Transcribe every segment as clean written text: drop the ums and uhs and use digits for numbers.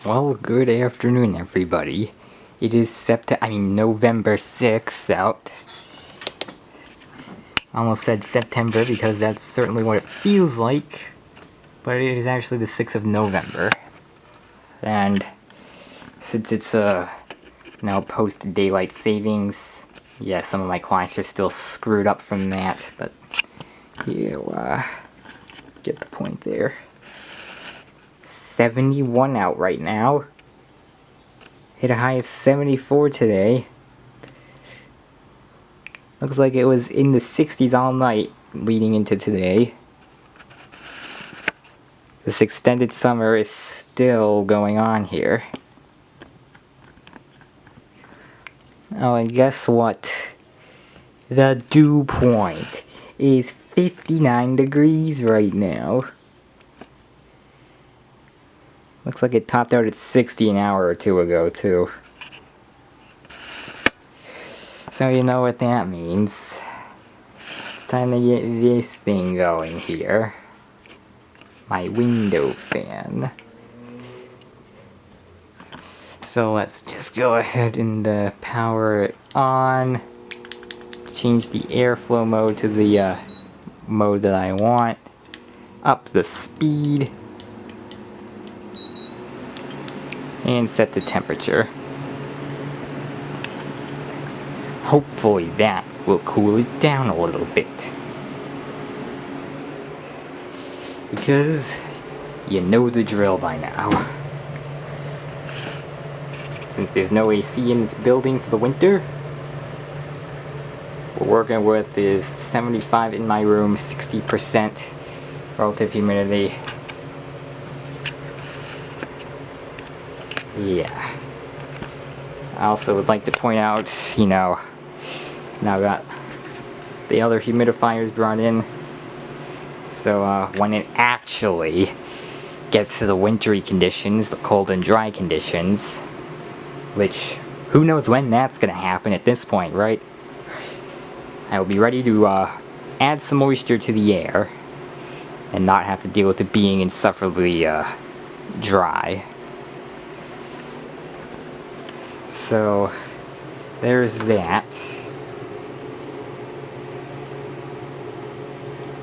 Well, good afternoon, everybody. It is November 6th out. I almost said September because that's certainly what it feels like, but it is actually the 6th of November. And since it's now post-daylight savings, yeah, some of my clients are still screwed up from that, but you get the point there. 71 out right now. Hit a high of 74 today. Looks like it was in the 60s all night leading into today. This extended summer is still going on here. Oh, and guess what? The dew point is 59 degrees right now. Looks like it topped out at 60 an hour or two ago, too. So you know what that means. It's time to get this thing going here. My window fan. So let's just go ahead and power it on. Change the airflow mode to the mode that I want. Up the speed. And set the temperature. Hopefully that will cool it down a little bit. Because you know the drill by now. Since there's no AC in this building for the winter, we're working with is 75 in my room, 60% relative humidity. Yeah. I also would like to point out, now I've got the other humidifiers brought in. So when it actually gets to the wintry conditions, the cold and dry conditions, which who knows when that's going to happen at this point, right? I will be ready to add some moisture to the air and not have to deal with it being insufferably dry. So there's that.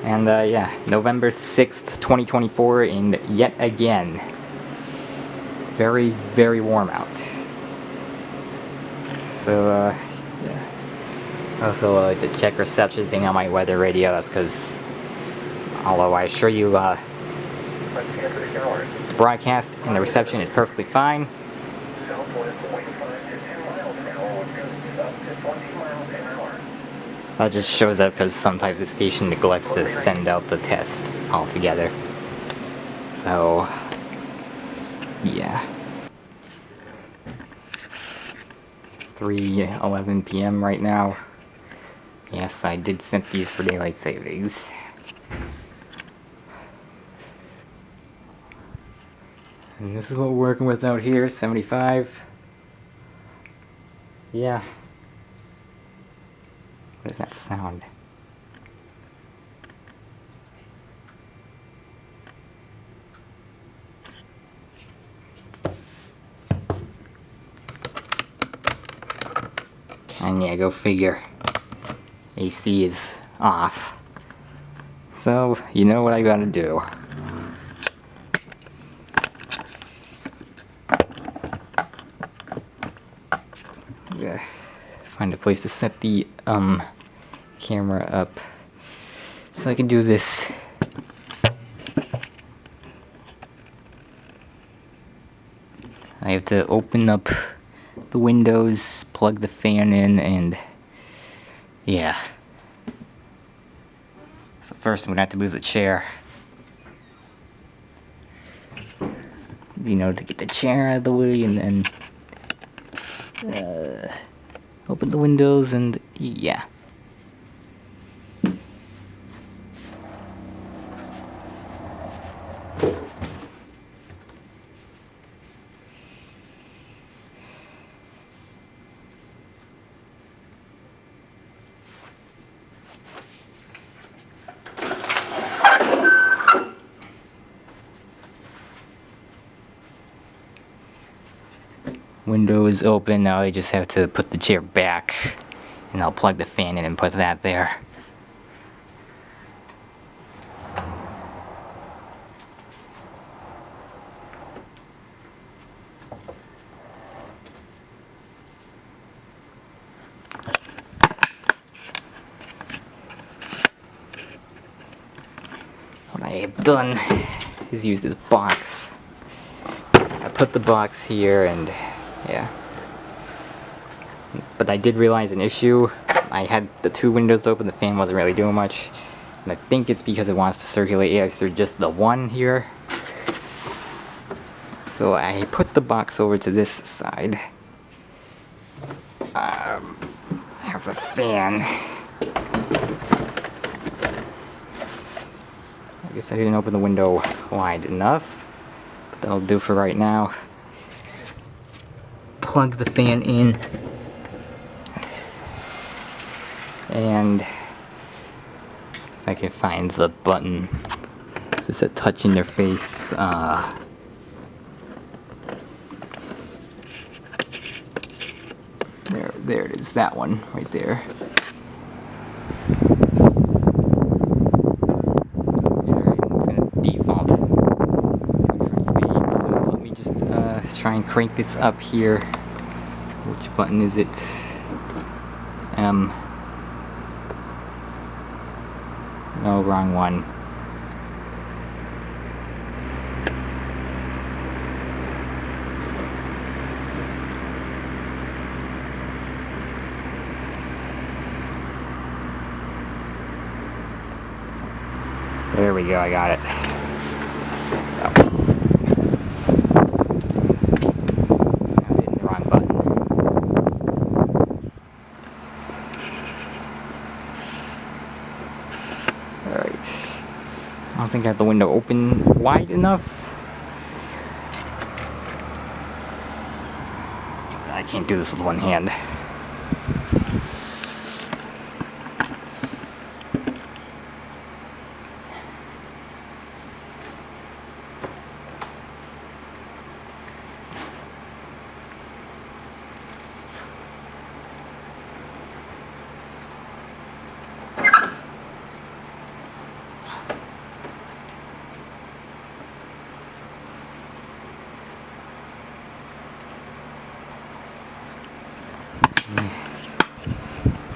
And yeah, November 6th, 2024, and yet again, very, very warm out. So, yeah. Also, like the check reception thing on my weather radio, that's because, although I assure you, the broadcast and the reception is perfectly fine. That just shows up because sometimes the station neglects to send out the test altogether. So, yeah. 3:11 p.m. right now. Yes, I did set these for daylight savings. And this is what we're working with out here, 75. Yeah. What does that sound? And yeah, go figure. AC is off. So, you know what I gotta do. Find a place to set the camera up so I can do this. I have to open up the windows, plug the fan in, and yeah. So first I'm gonna have to move the chair. To get the chair out of the way, and then open the windows, and yeah. Window is open. Now I just have to put the chair back, and I'll plug the fan in and put that there. What I have done is use this box. I put the box here, and yeah. But I did realize an issue. I had the two windows open, the fan wasn't really doing much. And I think it's because it wants to circulate air through just the one here. So I put the box over to this side. I have the fan. I guess I didn't open the window wide enough. But that'll do for right now. Plug the fan in. And if I can find the button. Is this a touch interface? There it is, that one right there. Alright, it's gonna default to different speeds. So let me just try and crank this up here. Which button is it? No, wrong one. There we go, I got it. Oh. I was hitting the wrong button. Alright. I don't think I have the window open wide enough. I can't do this with one hand.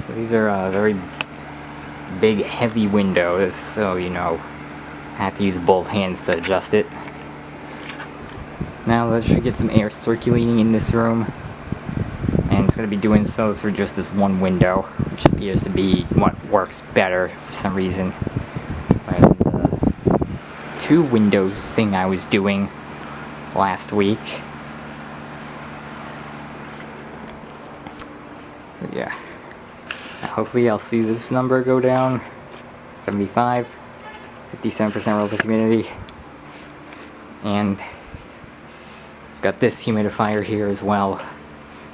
So these are very big, heavy windows, so you know, I have to use both hands to adjust it. Now that should get some air circulating in this room, and it's going to be doing so through just this one window, which appears to be what works better for some reason. Rather than the two window thing I was doing last week. But yeah. Hopefully I'll see this number go down. 75, 57% relative humidity. And I've got this humidifier here as well,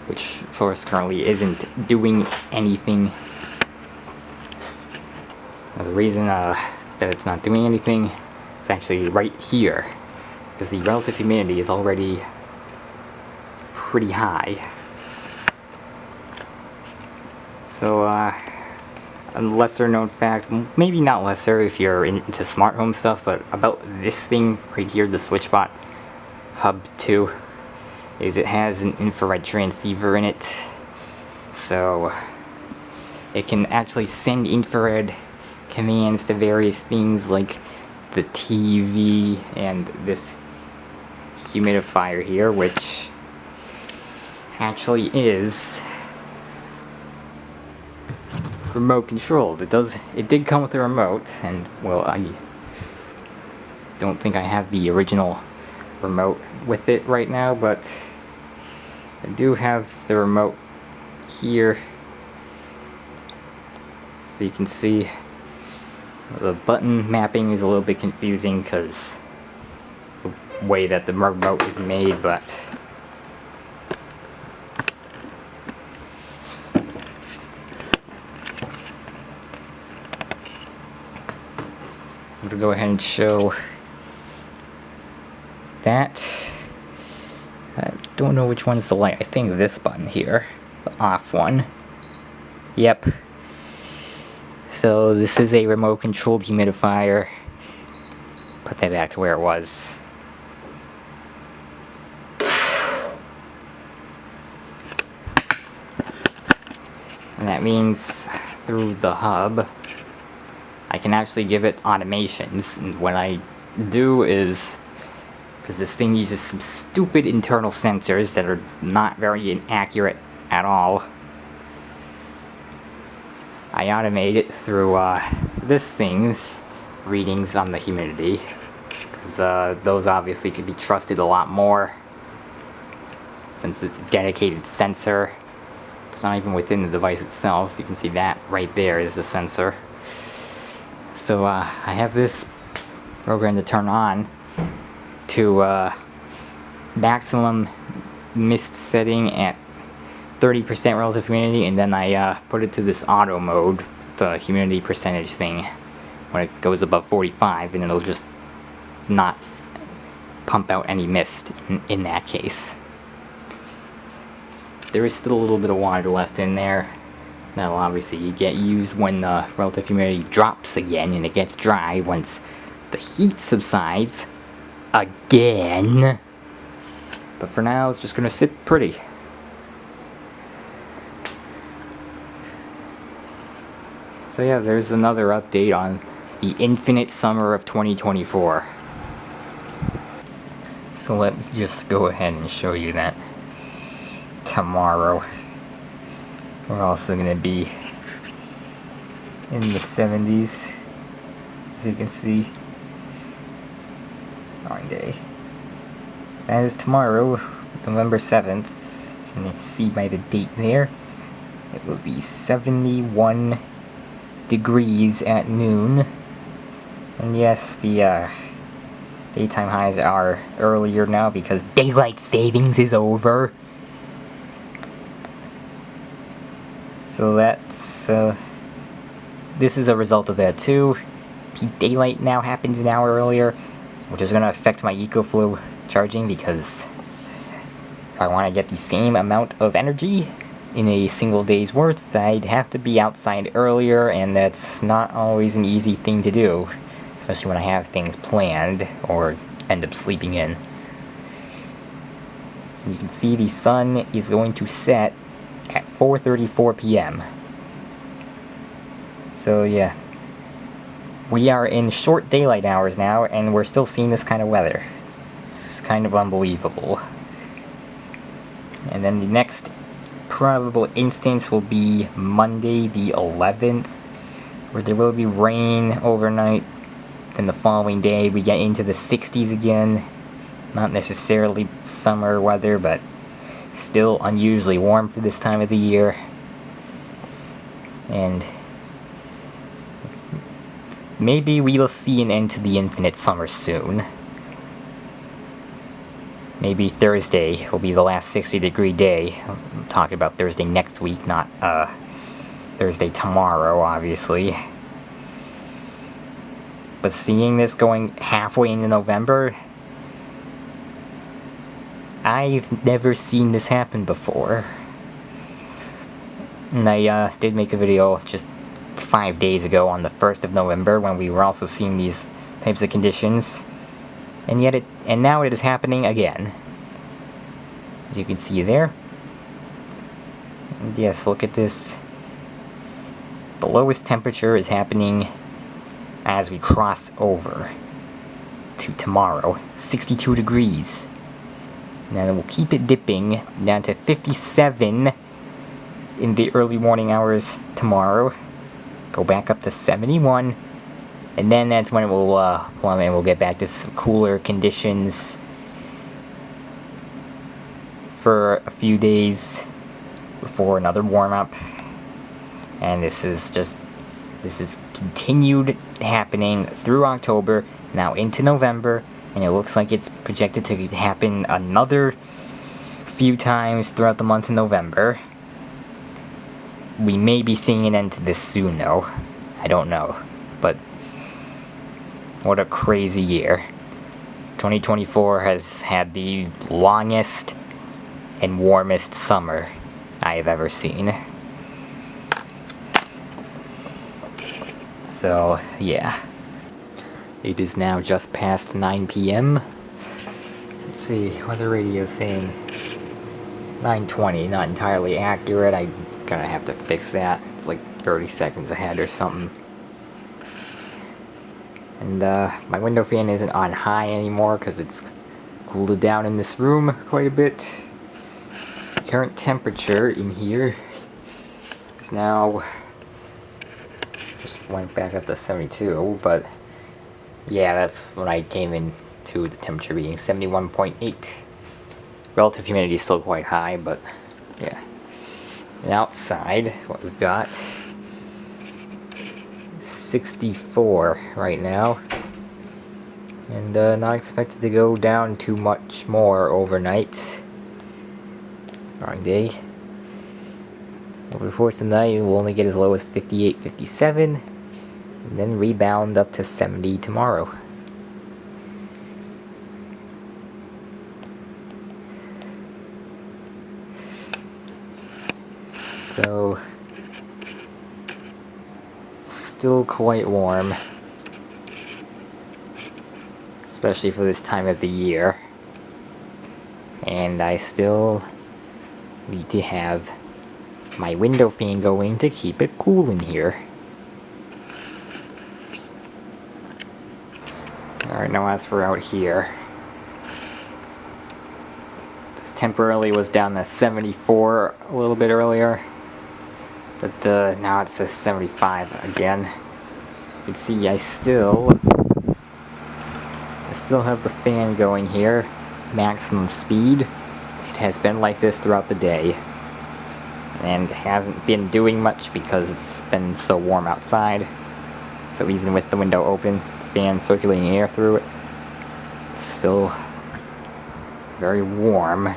which of course currently isn't doing anything. Now, the reason that it's not doing anything is actually right here, because the relative humidity is already pretty high. So, a lesser known fact, maybe not lesser if you're into smart home stuff, but about this thing right here, the SwitchBot Hub 2, is it has an infrared transceiver in it. So, it can actually send infrared commands to various things like the TV and this humidifier here, which actually is remote controlled. It did come with a remote, and well, I don't think I have the original remote with it right now, but I do have the remote here, so you can see the button mapping is a little bit confusing because the way that the remote is made, but I'm going to go ahead and show that. I don't know which one's the light. I think this button here, the off one. Yep. So this is a remote controlled humidifier. Put that back to where it was. And that means through the hub, I can actually give it automations. And what I do is, because this thing uses some stupid internal sensors that are not very inaccurate at all, I automate it through this thing's readings on the humidity, because those obviously can be trusted a lot more since it's a dedicated sensor. It's not even within the device itself. You can see that right there is the sensor. So I have this program to turn on to maximum mist setting at 30% relative humidity, and then I put it to this auto mode, the humidity percentage thing, when it goes above 45, and it'll just not pump out any mist in that case. There is still a little bit of water left in there. That'll obviously get used when the relative humidity drops again and it gets dry once the heat subsides again. But for now, it's just gonna sit pretty. So yeah, there's another update on the infinite summer of 2024. So let me just go ahead and show you that. Tomorrow, we're also going to be in the 70s, as you can see. Wrong day. That is tomorrow, November 7th. You can see by the date there. It will be 71 degrees at noon. And yes, the daytime highs are earlier now because daylight savings is over. So that's, this is a result of that too. Peak daylight now happens an hour earlier, which is going to affect my EcoFlow charging, because if I want to get the same amount of energy in a single day's worth, I'd have to be outside earlier, and that's not always an easy thing to do, especially when I have things planned or end up sleeping in. You can see the sun is going to set at 4:34 p.m. So yeah, we are in short daylight hours now, and we're still seeing this kind of weather. It's kind of unbelievable. And then the next probable instance will be Monday the 11th, where there will be rain overnight. Then the following day we get into the 60s again. Not necessarily summer weather, but still unusually warm for this time of the year. And maybe we will see an end to the infinite summer soon. Maybe Thursday will be the last 60-degree day. I'm talking about Thursday next week, not Thursday tomorrow, obviously. But seeing this going halfway into November, I've never seen this happen before. And I did make a video just 5 days ago on the 1st of November when we were also seeing these types of conditions. And now it is happening again. As you can see there. And yes, look at this. The lowest temperature is happening as we cross over to tomorrow. 62 degrees. And then we'll keep it dipping down to 57 in the early morning hours tomorrow. Go back up to 71. And then that's when it will plummet. We'll get back to some cooler conditions for a few days before another warm-up. And this is continued happening through October, now into November. And it looks like it's projected to happen another few times throughout the month of November. We may be seeing an end to this soon, though. I don't know. But what a crazy year. 2024 has had the longest and warmest summer I have ever seen. So, yeah. It is now just past 9 p.m. Let's see, weather radio saying 9:20, not entirely accurate. I'm gonna have to fix that. It's like 30 seconds ahead or something. And my window fan isn't on high anymore because it's cooled it down in this room quite a bit. Current temperature in here is now, just went back up to 72, but yeah, that's when I came in to the temperature reading, 71.8. Relative humidity is still quite high, but yeah. And outside, what we've got, 64 right now, and not expected to go down too much more overnight. Wrong day. Over the course of the night, we'll only get as low as 58, 57, and then rebound up to 70 tomorrow. So, still quite warm, especially for this time of the year, and I still need to have my window fan going to keep it cool in here. Alright, now as for out here, this temporarily was down to 74 a little bit earlier, but now it says 75 again. You can see I still have the fan going here, maximum speed. It has been like this throughout the day, and hasn't been doing much because it's been so warm outside. So even with the window open, the fan circulating air through it, it's still very warm.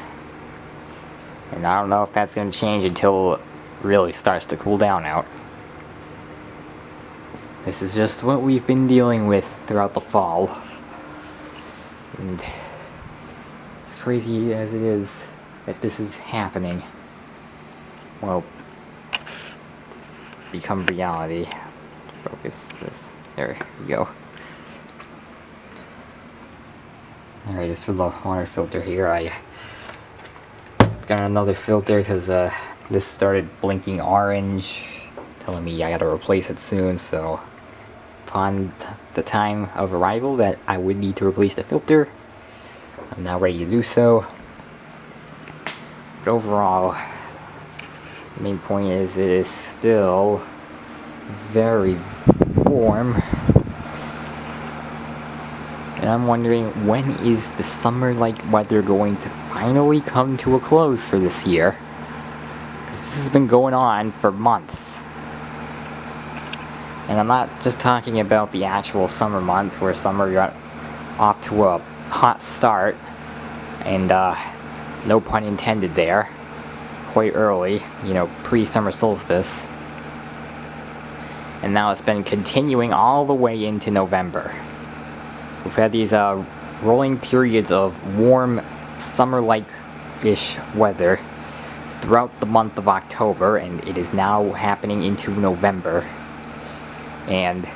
And I don't know if that's going to change until it really starts to cool down out. This is just what we've been dealing with throughout the fall. And as crazy as it is that this is happening, well, it's become reality. Focus this. There we go. Alright, just for the water filter here, I got another filter because this started blinking orange, telling me I gotta replace it soon, so upon the time of arrival that I would need to replace the filter, I'm now ready to do so. But overall, the main point is it is still very warm, and I'm wondering, when is the summer-like weather going to finally come to a close for this year? Because this has been going on for months. And I'm not just talking about the actual summer months where summer got off to a hot start, and no pun intended there, quite early, you know, pre-summer solstice. And now it's been continuing all the way into November. We've had these rolling periods of warm, summer-like-ish weather throughout the month of October, and it is now happening into November. And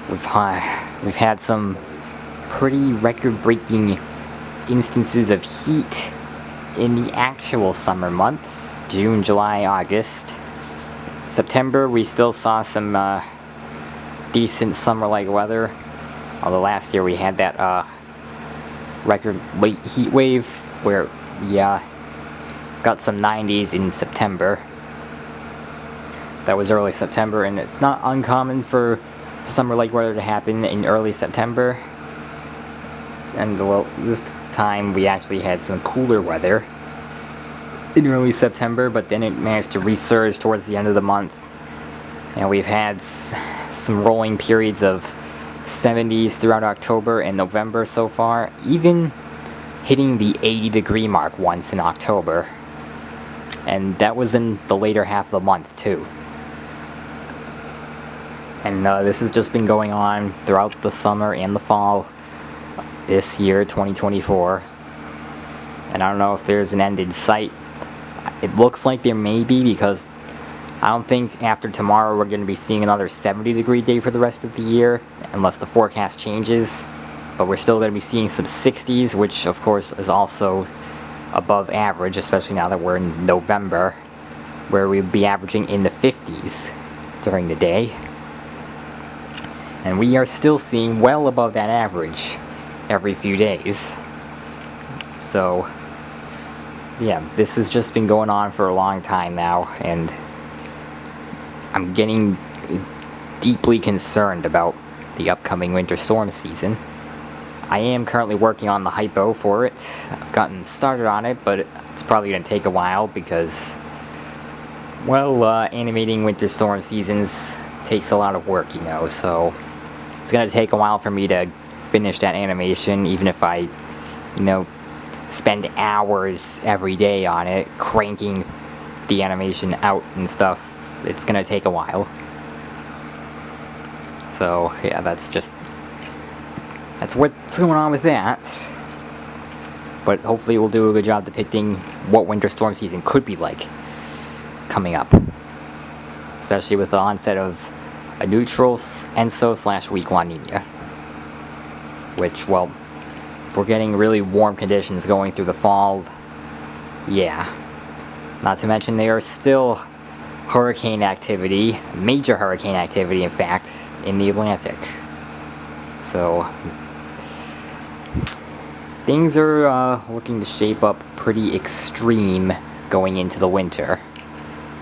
we've had some pretty record-breaking instances of heat in the actual summer months: June, July, August. September, we still saw some decent summer-like weather, although last year we had that record late heat wave where we got some 90s in September. That was early September, and it's not uncommon for summer-like weather to happen in early September. And well, this time we actually had some cooler weather in early September, but then it managed to resurge towards the end of the month. And we've had some rolling periods of 70s throughout October and November so far, even hitting the 80-degree mark once in October. And that was in the later half of the month, too. And this has just been going on throughout the summer and the fall this year, 2024. and I don't know if there's an end in sight. It looks like there may be, because I don't think after tomorrow we're going to be seeing another 70-degree day for the rest of the year, unless the forecast changes. But we're still going to be seeing some 60s, which of course is also above average, especially now that we're in November, where we'll be averaging in the 50s during the day. And we are still seeing well above that average every few days. So, yeah, this has just been going on for a long time now, and I'm getting deeply concerned about the upcoming winter storm season. I am currently working on the hypo for it. I've gotten started on it, but it's probably going to take a while because, well, animating winter storm seasons takes a lot of work, you know, so it's going to take a while for me to finish that animation, even if I, you know, spend hours every day on it, cranking the animation out and stuff. It's going to take a while. So, yeah, that's what's going on with that. But hopefully we'll do a good job depicting what winter storm season could be like coming up. Especially with the onset of a neutral ENSO/weak La Nina. Which, well, we're getting really warm conditions going through the fall. Yeah. Not to mention there are still hurricane activity, major hurricane activity in fact, in the Atlantic. So things are looking to shape up pretty extreme going into the winter.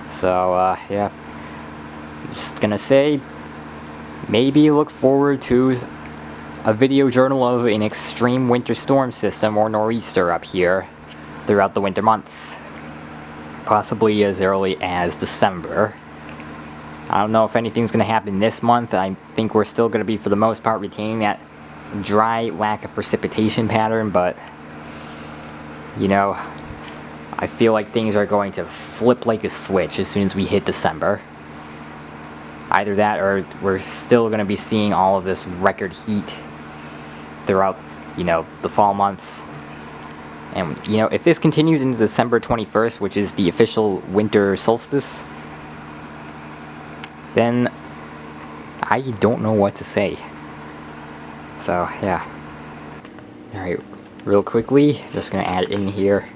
So yeah, just gonna say, maybe look forward to a video journal of an extreme winter storm system or nor'easter up here throughout the winter months. Possibly as early as December. I don't know if anything's going to happen this month. I think we're still going to be, for the most part, retaining that dry lack of precipitation pattern, but, you know, I feel like things are going to flip like a switch as soon as we hit December. Either that, or we're still going to be seeing all of this record heat throughout, you know, the fall months. And, you know, if this continues into December 21st, which is the official winter solstice, then I don't know what to say. So, yeah. Alright, real quickly, just gonna add in here.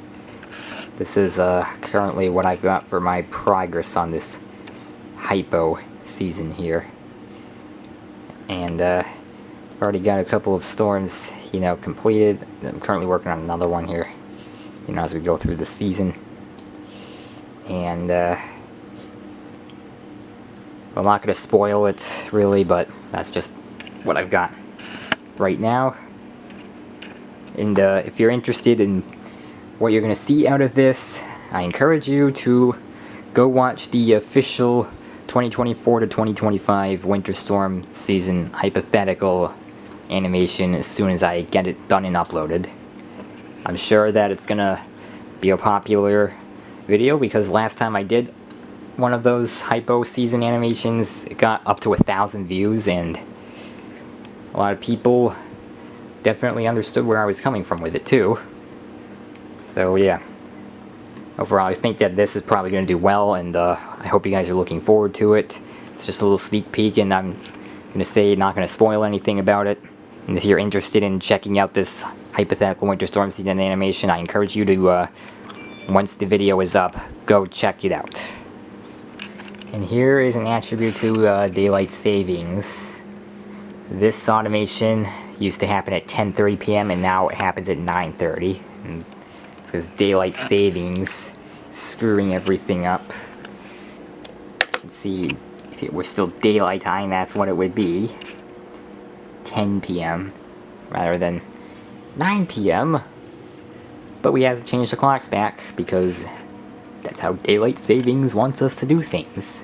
This is currently what I've got for my progress on this hypo season here. And I've already got a couple of storms, you know, completed. I'm currently working on another one here, you know, as we go through the season. And I'm not going to spoil it, really, but that's just what I've got right now. And if you're interested in what you're going to see out of this, I encourage you to go watch the official 2024 to 2025 winter storm season hypothetical animation as soon as I get it done and uploaded. I'm sure that it's gonna be a popular video, because last time I did one of those hypo season animations, it got up to 1,000 views, and a lot of people definitely understood where I was coming from with it too. So yeah, overall I think that this is probably going to do well, and I hope you guys are looking forward to it. It's just a little sneak peek, and I'm going to say not going to spoil anything about it. And if you're interested in checking out this hypothetical winter storm season animation, I encourage you to, once the video is up, go check it out. And here is an attribute to daylight savings. This automation used to happen at 10:30 p.m. and now it happens at 9:30. And it's because daylight savings screwing everything up. You can see if it were still daylight time, that's what it would be. 10 p.m. rather than 9 p.m. But we had to change the clocks back because that's how daylight savings wants us to do things.